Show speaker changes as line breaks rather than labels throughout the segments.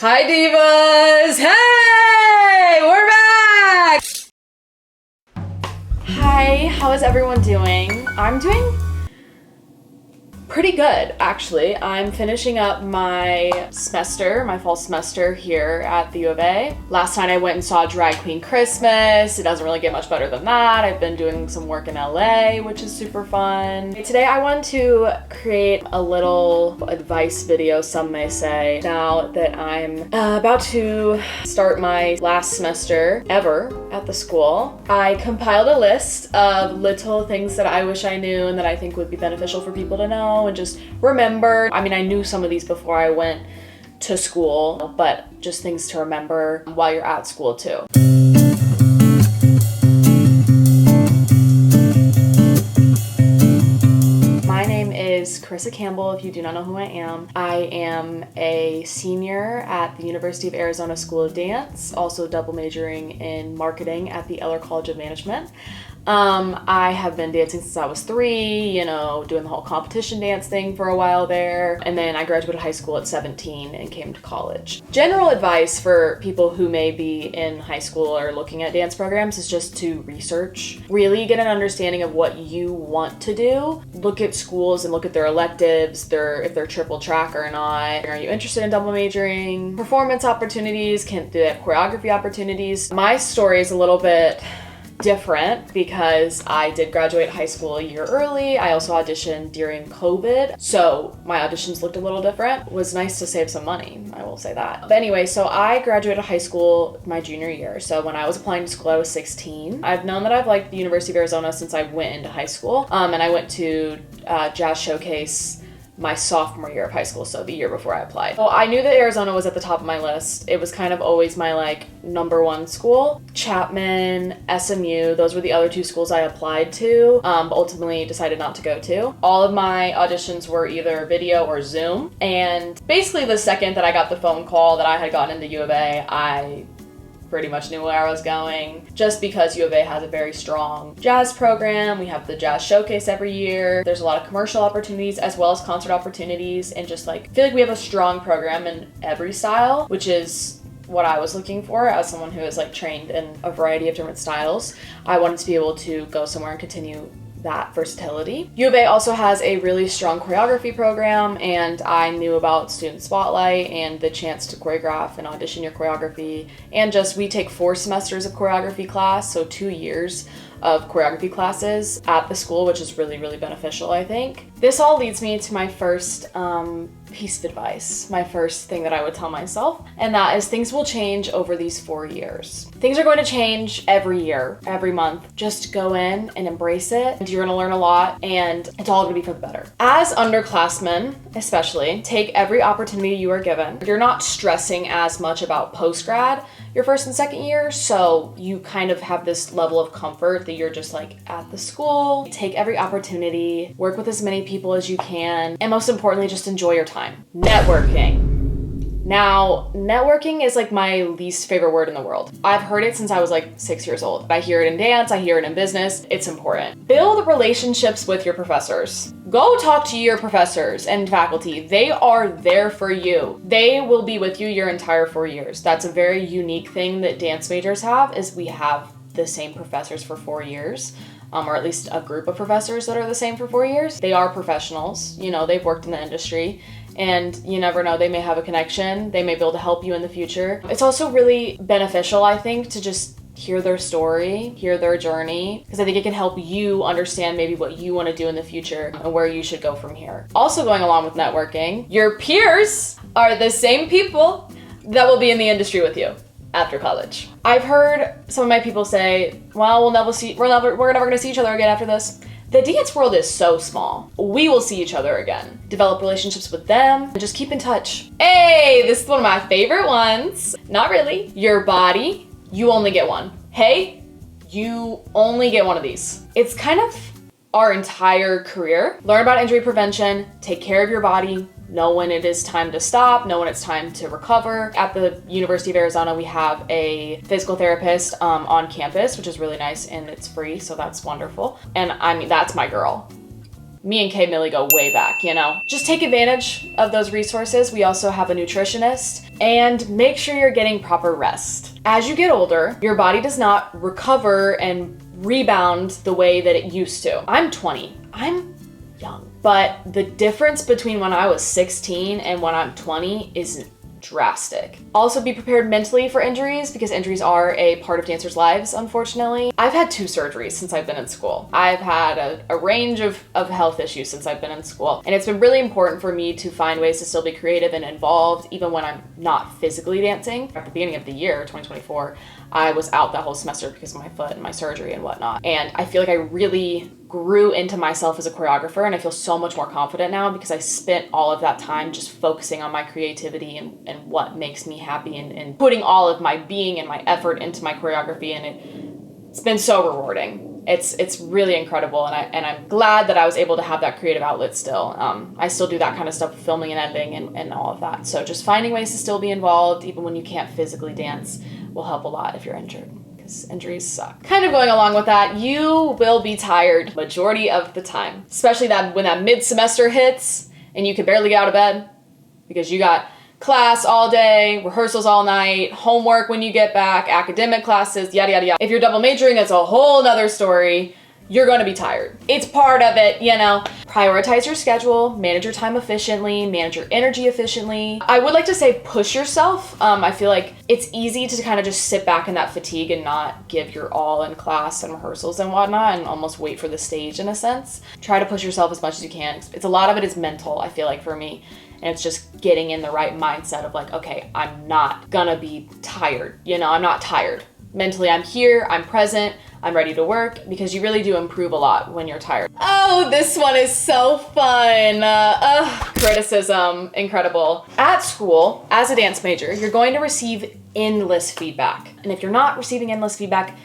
Hi divas! Hey! We're back! Hi, how is everyone doing? I'm doing pretty good, actually. I'm finishing up my fall semester here at the U of A. Last night I went and saw Drag Queen Christmas. It doesn't really get much better than that. I've been doing some work in LA, which is super fun. Today I want to create a little advice video, some may say, now that I'm about to start my last semester ever at the school. I compiled a list of little things that I wish I knew and that I think would be beneficial for people to know and just remember. I mean, I knew some of these before I went to school, but just things to remember while you're at school too. My name is Carissa Campbell, if you do not know who I am. I am a senior at the University of Arizona School of Dance, also double majoring in marketing at the Eller College of Management. I have been dancing since I was 3, doing the whole competition dance thing for a while there. And then I graduated high school at 17 and came to college. General advice for people who may be in high school or looking at dance programs is just to research. Really get an understanding of what you want to do. Look at schools and look at their electives, if they're triple track or not. Are you interested in double majoring? Performance opportunities, do they have choreography opportunities? My story is a little bit different because I did graduate high school a year early. I also auditioned during COVID, so my auditions looked a little different. It was nice to save some money, I will say that. But anyway, so I graduated high school my junior year. So when I was applying to school, I was 16. I've known that I've liked the University of Arizona since I went into high school, and I went to Jazz Showcase my sophomore year of high school, so the year before I applied. So I knew that Arizona was at the top of my list. It was kind of always my number one school. Chapman, SMU, those were the other 2 schools I applied to, but ultimately decided not to go to. All of my auditions were either video or Zoom, and basically the second that I got the phone call that I had gotten into U of A, I pretty much knew where I was going, just because U of A has a very strong jazz program. We have the Jazz Showcase every year. There's a lot of commercial opportunities as well as concert opportunities, and just I feel like we have a strong program in every style, which is what I was looking for as someone who is trained in a variety of different styles. I wanted to be able to go somewhere and continue that versatility. U of A also has a really strong choreography program, and I knew about Student Spotlight and the chance to choreograph and audition your choreography. And we take 4 semesters of choreography class, so 2 years of choreography classes at the school, which is really, really beneficial, I think. This all leads me to my first piece of advice, my first thing that I would tell myself, and that is things will change over these 4 years. Things are going to change every year, every month. Just go in and embrace it, and you're gonna learn a lot, and it's all gonna be for the better. As underclassmen, especially, take every opportunity you are given. You're not stressing as much about post-grad your first and second year, so you kind of have this level of comfort that you're just at the school. Take every opportunity, work with as many people as you can, and most importantly, just enjoy your time. Networking. Now, networking is my least favorite word in the world. I've heard it since I was 6 years old. I hear it in dance, I hear it in business. It's important. Build relationships with your professors. Go talk to your professors and faculty. They are there for you. They will be with you your entire 4 years. That's a very unique thing that dance majors have, is we have the same professors for 4 years. Or at least a group of professors that are the same for 4 years. They are professionals, they've worked in the industry, and you never know, they may have a connection, they may be able to help you in the future. It's also really beneficial, I think, to just hear their story, hear their journey, because I think it can help you understand maybe what you want to do in the future and where you should go from here. Also going along with networking, your peers are the same people that will be in the industry with you after college. I've heard some of my people say, well, we're never gonna see each other again after this. The dance world is so small. We will see each other again. Develop relationships with them and just keep in touch. Hey, this is one of my favorite ones. Not really. Your body, you only get one. Hey, you only get one of these. It's kind of our entire career. Learn about injury prevention, take care of your body, know when it is time to stop, know when it's time to recover. At the University of Arizona, we have a physical therapist on campus, which is really nice, and it's free, so that's wonderful. And I mean, that's my girl. Me and Kay Millie go way back, you know? Just take advantage of those resources. We also have a nutritionist And make sure you're getting proper rest. As you get older, your body does not recover and rebound the way that it used to. I'm 20. I'm young. But the difference between when I was 16 and when I'm 20 is drastic. Also be prepared mentally for injuries because injuries are a part of dancers' lives, unfortunately. I've had 2 surgeries since I've been in school. I've had a range of health issues since I've been in school. And it's been really important for me to find ways to still be creative and involved even when I'm not physically dancing. At the beginning of the year, 2024, I was out that whole semester because of my foot and my surgery and whatnot. And I feel like I really grew into myself as a choreographer, and I feel so mumuch more confident now because I spent all of that time just focusing on my creativity and what makes me happy and putting all of my being and my effort into my choreography, and it's been so rewarding. It's really incredible, and I'm glad that I was able to have that creative outlet still. I still do that kind of stuff, filming and editing and all of that. So just finding ways to still be involved, even when you can't physically dance, will help a lot if you're injured. Because injuries suck. Kind of going along with that, you will be tired majority of the time, especially when that mid-semester hits and you can barely get out of bed because you got class all day, rehearsals all night, homework when you get back, academic classes, yada, yada, yada. If you're double majoring, it's a whole nother story. You're gonna be tired. It's part of it, you know. Prioritize your schedule, manage your time efficiently, manage your energy efficiently. I would like to say push yourself. I feel like it's easy to kind of just sit back in that fatigue and not give your all in class and rehearsals and whatnot and almost wait for the stage in a sense. Try to push yourself as much as you can. It's a lot of it is mental, I feel like, for me. And it's just getting in the right mindset of like, okay, I'm not gonna be tired. You know, I'm not tired. Mentally, I'm here, I'm present, I'm ready to work, because you really do improve a lot when you're tired. Oh, this one is so fun. Criticism, incredible. At school, as a dance major, you're going to receive endless feedback. And if you're not receiving endless feedback,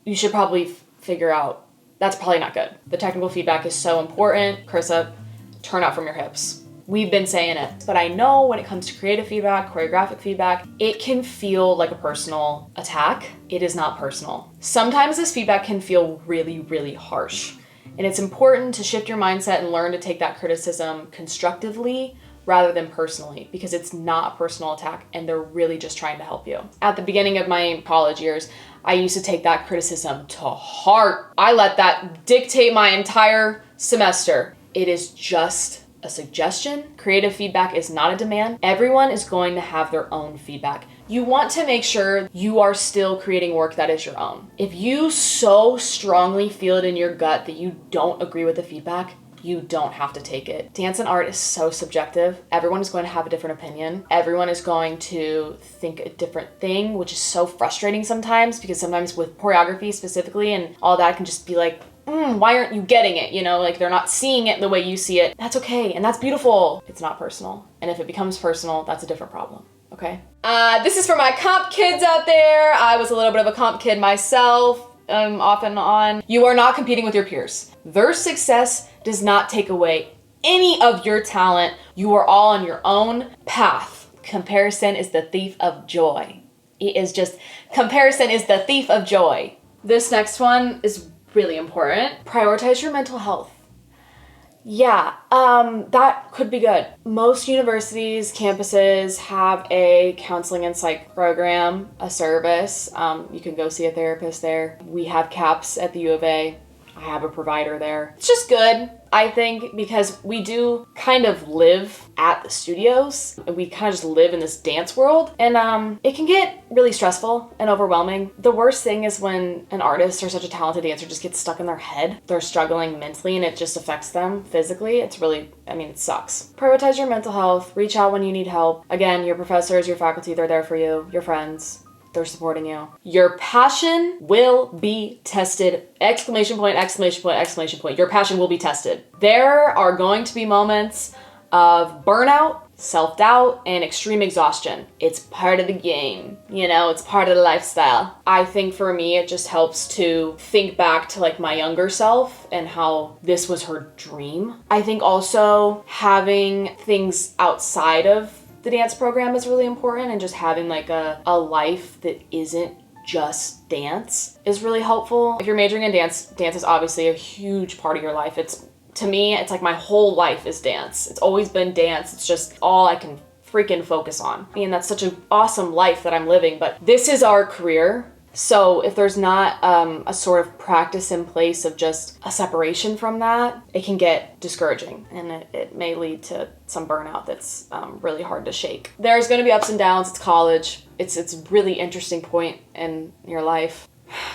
you should probably figure out, that's probably not good. The technical feedback is so important. Carissa, turn out from your hips. We've been saying it, but I know when it comes to creative feedback, choreographic feedback, it can feel like a personal attack. It is not personal. Sometimes this feedback can feel really, really harsh. And it's important to shift your mindset and learn to take that criticism constructively rather than personally, because it's not a personal attack and they're really just trying to help you. At the beginning of my college years, I used to take that criticism to heart. I let that dictate my entire semester. It is just a suggestion. Creative feedback is not a demand. Everyone is going to have their own feedback. You want to make sure you are still creating work that is your own. If you so strongly feel it in your gut that you don't agree with the feedback, you don't have to take it. Dance and art is so subjective. Everyone is going to have a different opinion. Everyone is going to think a different thing, which is so frustrating sometimes, because sometimes with choreography specifically and all that, can just be like, why aren't you getting it? You know, like they're not seeing it the way you see it. That's okay, and that's beautiful. It's not personal. And if it becomes personal, that's a different problem, okay? This is for my comp kids out there. I was a little bit of a comp kid myself, off and on. You are not competing with your peers. Their success does not take away any of your talent. You are all on your own path. Comparison is the thief of joy. Comparison is the thief of joy. This next one is really important. Prioritize your mental health. Yeah, that could be good. Most universities, campuses have a counseling and psych program, a service. You can go see a therapist there. We have CAPS at the U of A. I have a provider there. It's just good, I think, because we do kind of live at the studios. We kind of just live in this dance world, and it can get really stressful and overwhelming. The worst thing is when an artist or such a talented dancer just gets stuck in their head. They're struggling mentally and it just affects them physically. It's really, it sucks. Prioritize your mental health. Reach out when you need help. Again, your professors, your faculty, they're there for you. Your friends, they're supporting you. Your passion will be tested. Exclamation point, exclamation point, exclamation point. Your passion will be tested. There are going to be moments of burnout, self-doubt, and extreme exhaustion. It's part of the game. You know, it's part of the lifestyle. I think for me, it just helps to think back to like my younger self and how this was her dream. I think also having things outside of the dance program is really important, and just having like a life that isn't just dance is really helpful. If you're majoring in dance is obviously a huge part of your life. To me, it's like my whole life is dance. It's always been dance. It's just all I can freaking focus on. I mean, that's such an awesome life that I'm living, but this is our career. So if there's not a sort of practice in place of just a separation from that, it can get discouraging, and it may lead to some burnout that's really hard to shake. There's gonna be ups and downs. It's college. It's a really interesting point in your life.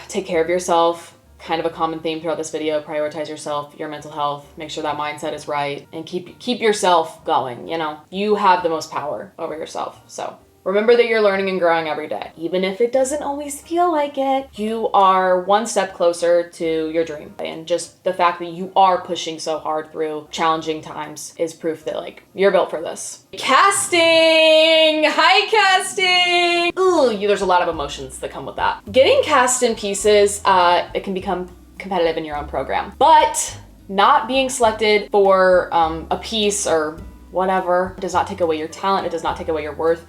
Take care of yourself. Kind of a common theme throughout this video. Prioritize yourself, your mental health, make sure that mindset is right, and keep yourself going. You know, you have the most power over yourself. So remember that you're learning and growing every day. Even if it doesn't always feel like it, you are one step closer to your dream. And just the fact that you are pushing so hard through challenging times is proof that like you're built for this. Casting! Hi, casting! Ooh, there's a lot of emotions that come with that. Getting cast in pieces, it can become competitive in your own program. But not being selected for a piece or whatever does not take away your talent. It does not take away your worth.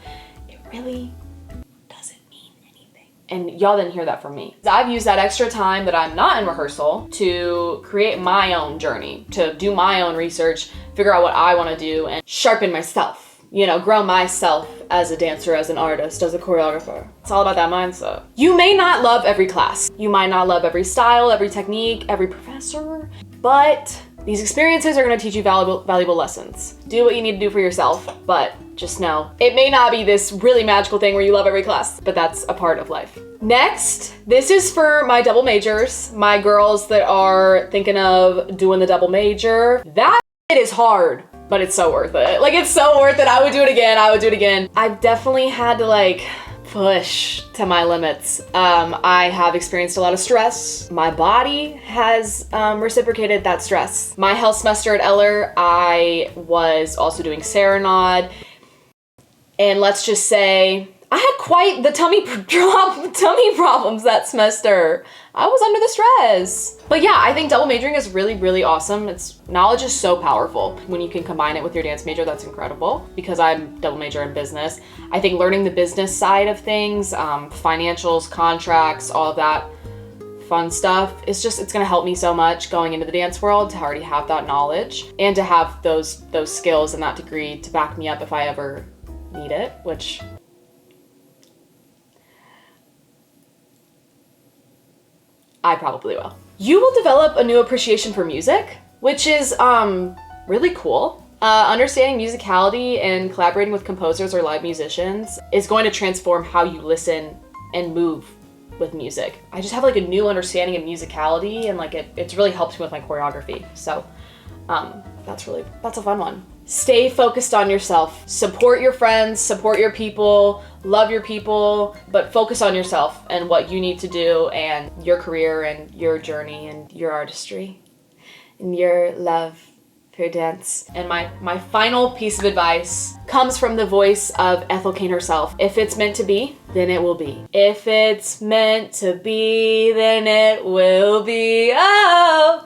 Really doesn't mean anything. And y'all didn't hear that from me. I've used that extra time that I'm not in rehearsal to create my own journey, to do my own research, figure out what I want to do, and sharpen myself. You know, grow myself as a dancer, as an artist, as a choreographer. It's all about that mindset. You may not love every class. You might not love every style, every technique, every professor, but these experiences are going to teach you valuable lessons. Do what you need to do for yourself, but just know it may not be this really magical thing where you love every class, but that's a part of life. Next, this is for my double majors, my girls that are thinking of doing the double major. That is hard, but it's so worth it. Like, it's so worth it. I would do it again. I would do it again. I've definitely had to like push to my limits. I have experienced a lot of stress. My body has reciprocated that stress. My health semester at Eller, I was also doing Serenade, and let's just say I had quite the tummy problems that semester. I was under the stress. But yeah, I think double majoring is really, really awesome. Knowledge is so powerful. When you can combine it with your dance major, that's incredible. Because I'm double major in business, I think learning the business side of things, financials, contracts, all of that fun stuff, it's gonna help me so much going into the dance world to already have that knowledge and to have those skills and that degree to back me up if I ever need it, which I probably will. You will develop a new appreciation for music, which is really cool. Understanding musicality and collaborating with composers or live musicians is going to transform how you listen and move with music. I just have like a new understanding of musicality, and like it's really helped me with my choreography. So that's a fun one. Stay focused on yourself. Support your friends, support your people, love your people, but focus on yourself and what you need to do and your career and your journey and your artistry and your love for dance. And my final piece of advice comes from the voice of Ethel Cain herself. If it's meant to be, then it will be. If it's meant to be, then it will be. Oh,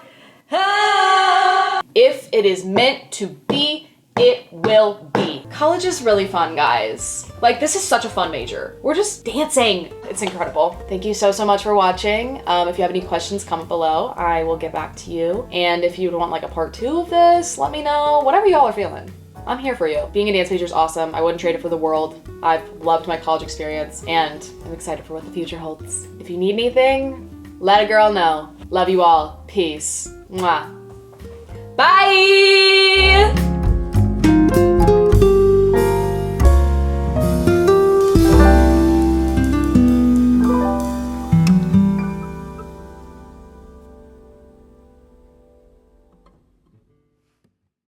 oh. If it is meant to be, it will be. College is really fun, guys. Like, this is such a fun major. We're just dancing. It's incredible. Thank you so much for watching. If you have any questions, comment below. I will get back to you. And if you want like a part 2 of this, let me know. Whatever y'all are feeling, I'm here for you. Being a dance major is awesome. I wouldn't trade it for the world. I've loved my college experience, and I'm excited for what the future holds. If you need anything, let a girl know. Love you all. Peace. Mwah. Bye!